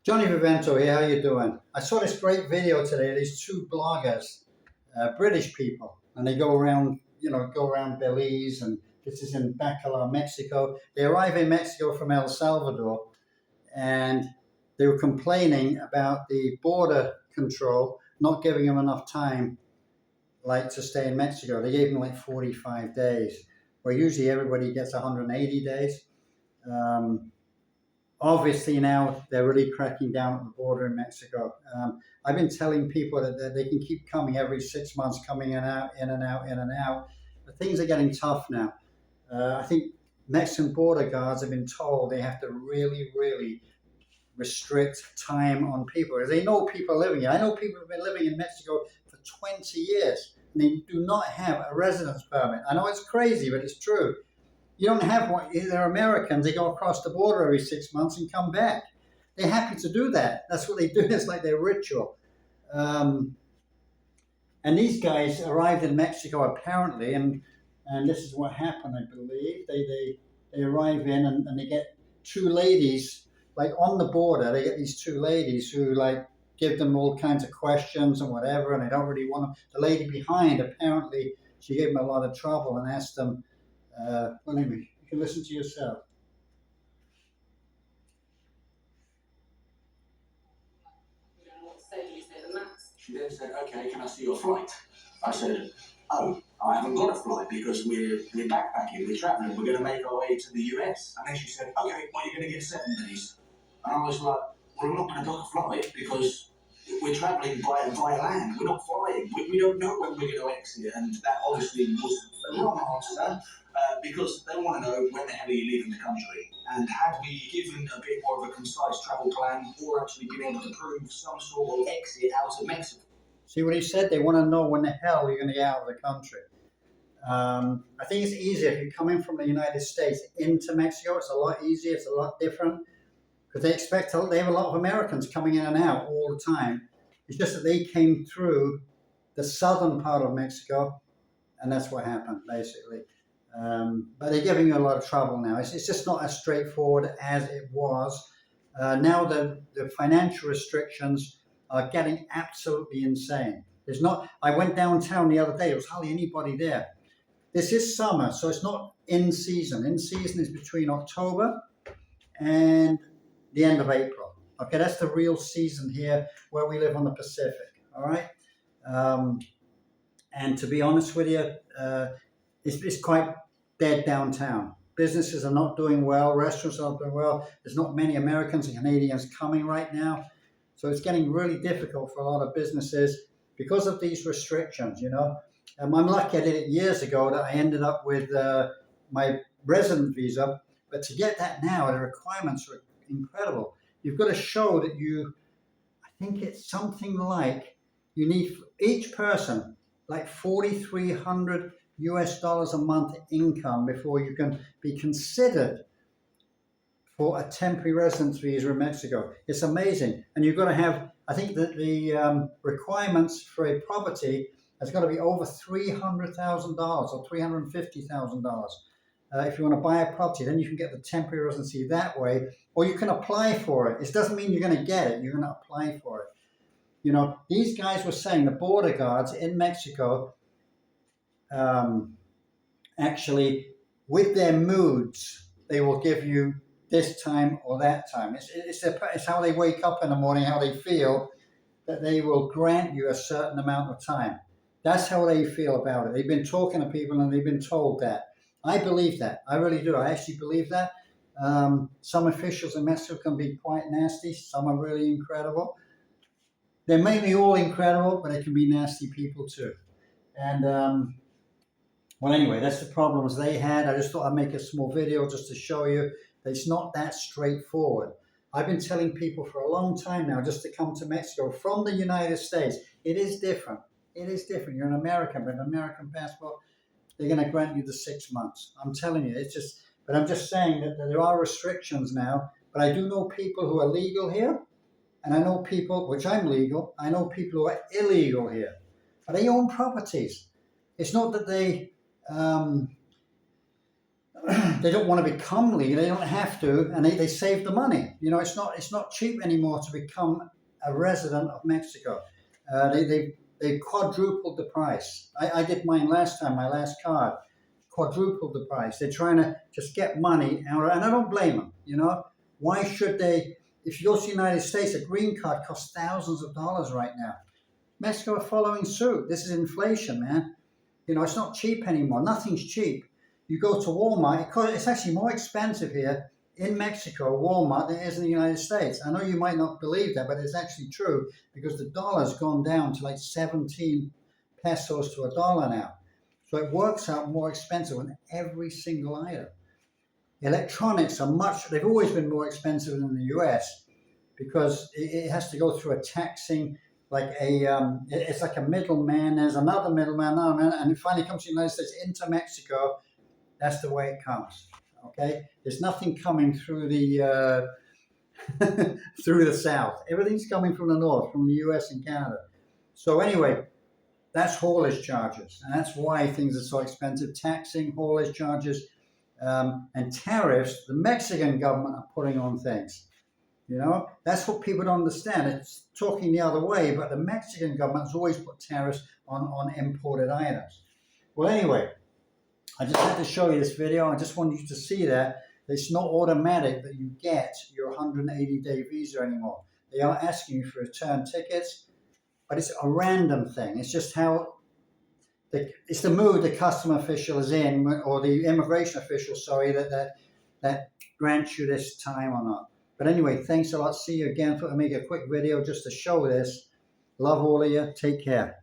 Johnny Vivento here, how you doing? I saw this great video today, these two bloggers, British people, and they go around, go around Belize, and this is in Bacalar, Mexico. They arrive in Mexico from El Salvador, and they were complaining about the border control not giving them enough time, like to stay in Mexico. They gave them like 45 days, where usually everybody gets 180 days. Obviously now they're really cracking down at the border in Mexico. I've been telling people that they can keep coming every 6 months, coming in and out, in and out, in and out. But things are getting tough now. I think Mexican border guards have been told they have to really, really restrict time on people, because they know people living here. I know people who've been living in Mexico for 20 years and they do not have a residence permit. I know it's crazy, but it's true. You don't have one. They're Americans. They go across the border every 6 months and come back. They're happy to do that. That's what they do. It's like their ritual. And these guys arrived in Mexico apparently, and this is what happened, I believe. They arrive in and they get two ladies, like on the border. They get these two ladies who like give them all kinds of questions and whatever, and they don't really want them. The lady behind, apparently, she gave them a lot of trouble and asked them, well, anyway, you can listen to yourself. She then said, "Okay, can I see your flight?" I said, "Oh, I haven't got a flight because we're backpacking, we're traveling, we're going to make our way to the US." And then she said, "Okay, well, you're going to get 7 days." And I was like, "Well, I'm not going to book a flight because we're traveling by land. We're not flying. We don't know when we're going to exit." And that obviously was the wrong answer. Because they want to know when the hell are you leaving the country. And had we given a bit more of a concise travel plan, or actually been able to prove some sort of exit out of Mexico. See what he said? They want to know when the hell you're going to get out of the country. I think it's easier if you come in from the United States into Mexico. It's a lot easier. It's a lot different because they have a lot of Americans coming in and out all the time. It's just that they came through the southern part of Mexico, and that's what happened basically. But they're giving you a lot of trouble now. It's just not as straightforward as it was. Now the financial restrictions are getting absolutely insane. I went downtown the other day, there was hardly anybody there. This is summer, so it's not in season. In season is between October and the end of April. Okay, that's the real season here where we live on the Pacific, all right? And to be honest with you, it's quite dead downtown. Businesses are not doing well. Restaurants are not doing well. There's not many Americans and Canadians coming right now. So it's getting really difficult for a lot of businesses because of these restrictions, I'm lucky I did it years ago that I ended up with my resident visa. But to get that now, the requirements are incredible. You've got to show that I think it's something like you need each person like $4,300 US a month income before you can be considered for a temporary residence visa in Mexico. It's amazing. And you've got to have, I think that the requirements for a property has got to be over $300,000 or $350,000. If you want to buy a property, then you can get the temporary residency that way, or you can apply for it. It doesn't mean you're going to get it. You're going to apply for it. These guys were saying, the border guards in Mexico, actually, with their moods, they will give you this time or that time. It's how they wake up in the morning, how they feel, that they will grant you a certain amount of time. That's how they feel about it. They've been talking to people and they've been told that. I believe that. I really do. I actually believe that. Some officials in Mexico can be quite nasty. Some are really incredible. They're mainly all incredible, but they can be nasty people too. And well, anyway, that's the problems they had. I just thought I'd make a small video just to show you that it's not that straightforward. I've been telling people for a long time now just to come to Mexico from the United States. It is different. It is different. You're an American, but an American passport, they're going to grant you the 6 months. I'm telling you, but I'm just saying that there are restrictions now. But I do know people who are legal here, and I know people, which I'm legal, I know people who are illegal here. But they own properties. It's not that they they don't want to become legal. They don't have to, and they save the money. You know, it's not cheap anymore to become a resident of Mexico. They quadrupled the price. I did mine last time, my last card, quadrupled the price. They're trying to just get money out, and I don't blame them. You know, why should they? If you go to the United States, a green card costs thousands of dollars right now. Mexico are following suit. This is inflation, man. You know, it's not cheap anymore. Nothing's cheap. You go to Walmart, it's actually more expensive here in Mexico, Walmart, than it is in the United States. I know you might not believe that, but it's actually true because the dollar's gone down to like 17 pesos to a dollar now. So it works out more expensive on every single item. Electronics they've always been more expensive than the US because it has to go through a taxing, it's like a middleman, there's another middleman, and it finally comes to the United States into Mexico. That's the way it comes. Okay, there's nothing coming through the through the south. Everything's coming from the north, from the US and Canada. So anyway, that's haulage charges, and that's why things are so expensive. Taxing, haulage charges, and tariffs. The Mexican government are putting on things. You know, that's what people don't understand. It's talking the other way, but the Mexican government has always put tariffs on imported items. Well, anyway, I just had to show you this video. I just wanted you to see that it's not automatic that you get your 180-day visa anymore. They are asking you for return tickets, but it's a random thing. It's just how it's the mood the custom official is in, or the immigration official, sorry, that grants you this time or not. But anyway, thanks a lot. See you again. I make a quick video just to show this. Love all of you. Take care.